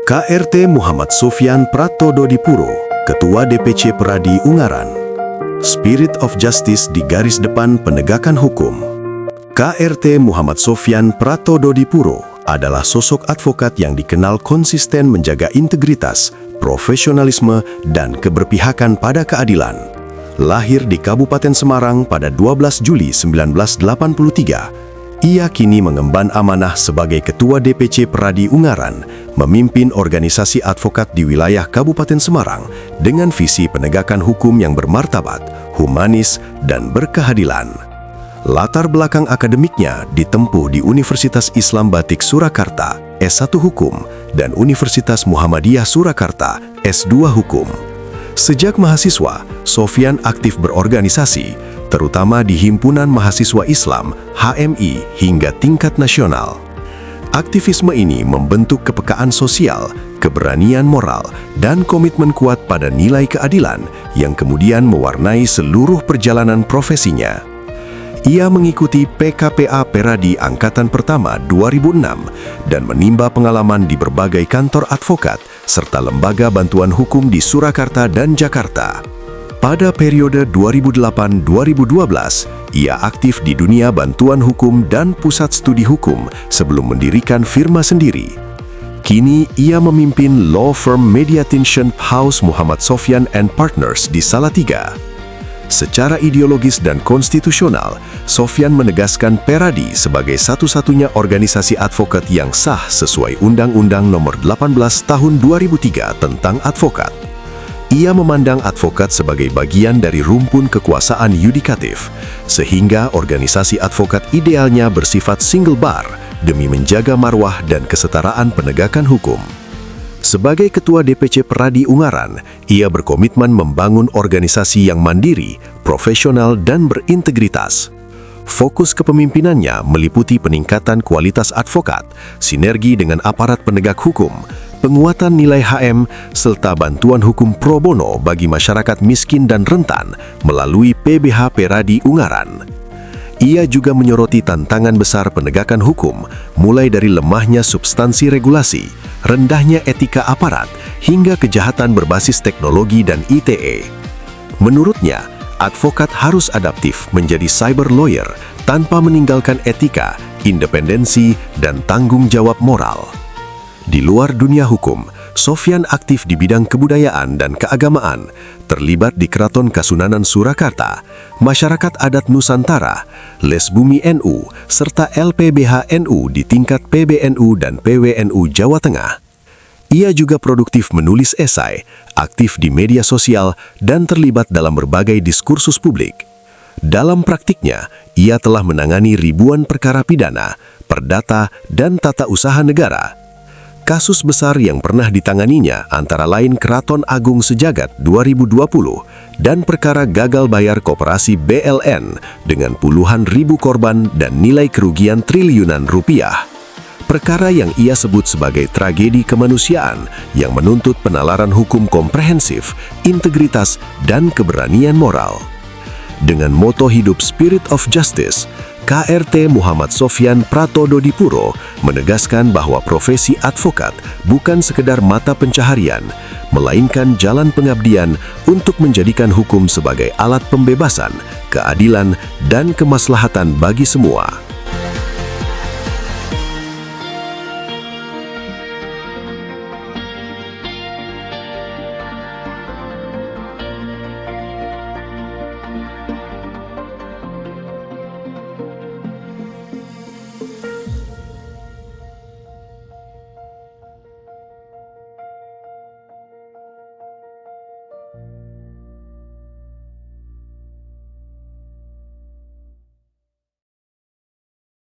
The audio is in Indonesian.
KRT Muhammad Sofyan Pratododipuro, Ketua DPC Peradi Ungaran. Spirit of Justice di garis depan penegakan hukum. KRT Muhammad Sofyan Pratododipuro adalah sosok advokat yang dikenal konsisten menjaga integritas, profesionalisme, dan keberpihakan pada keadilan. Lahir di Kabupaten Semarang pada 12 Juli 1983, ia kini mengemban amanah sebagai Ketua DPC Peradi Ungaran, memimpin organisasi advokat di wilayah Kabupaten Semarang dengan visi penegakan hukum yang bermartabat, humanis, dan berkeadilan. Latar belakang akademiknya ditempuh di Universitas Islam Batik Surakarta, S1 Hukum, dan Universitas Muhammadiyah Surakarta, S2 Hukum. Sejak mahasiswa, Sofyan aktif berorganisasi, terutama di Himpunan Mahasiswa Islam, HMI, hingga tingkat nasional. Aktivisme ini membentuk kepekaan sosial, keberanian moral, dan komitmen kuat pada nilai keadilan yang kemudian mewarnai seluruh perjalanan profesinya. Ia mengikuti PKPA Peradi Angkatan Pertama 2006 dan menimba pengalaman di berbagai kantor advokat serta lembaga bantuan hukum di Surakarta dan Jakarta. Pada periode 2008-2012, ia aktif di dunia bantuan hukum dan pusat studi hukum sebelum mendirikan firma sendiri. Kini ia memimpin law firm Mediation House Muhammad Sofyan and Partners di Salatiga. Secara ideologis dan konstitusional, Sofyan menegaskan Peradi sebagai satu-satunya organisasi advokat yang sah sesuai Undang-Undang Nomor 18 Tahun 2003 tentang advokat. Ia memandang advokat sebagai bagian dari rumpun kekuasaan yudikatif, sehingga organisasi advokat idealnya bersifat single bar demi menjaga marwah dan kesetaraan penegakan hukum. Sebagai Ketua DPC Peradi Ungaran, ia berkomitmen membangun organisasi yang mandiri, profesional, dan berintegritas. Fokus kepemimpinannya meliputi peningkatan kualitas advokat, sinergi dengan aparat penegak hukum, penguatan nilai HM, serta bantuan hukum pro bono bagi masyarakat miskin dan rentan melalui PBH Peradi Ungaran. Ia juga menyoroti tantangan besar penegakan hukum, mulai dari lemahnya substansi regulasi, rendahnya etika aparat, hingga kejahatan berbasis teknologi dan ITE. Menurutnya, advokat harus adaptif menjadi cyber lawyer tanpa meninggalkan etika, independensi, dan tanggung jawab moral. Di luar dunia hukum, Sofyan aktif di bidang kebudayaan dan keagamaan, terlibat di Keraton Kasunanan Surakarta, Masyarakat Adat Nusantara, Les Bumi NU, serta LPBH NU di tingkat PBNU dan PWNU Jawa Tengah. Ia juga produktif menulis esai, aktif di media sosial, dan terlibat dalam berbagai diskursus publik. Dalam praktiknya, ia telah menangani ribuan perkara pidana, perdata, dan tata usaha negara. Kasus besar yang pernah ditanganinya antara lain Keraton Agung Sejagat 2020 dan perkara gagal bayar koperasi BLN dengan puluhan ribu korban dan nilai kerugian triliunan rupiah. Perkara yang ia sebut sebagai tragedi kemanusiaan yang menuntut penalaran hukum komprehensif, integritas, dan keberanian moral. Dengan moto hidup Spirit of Justice, KRT Muhammad Sofyan Pratododipuro menegaskan bahwa profesi advokat bukan sekedar mata pencaharian, melainkan jalan pengabdian untuk menjadikan hukum sebagai alat pembebasan, keadilan, dan kemaslahatan bagi semua.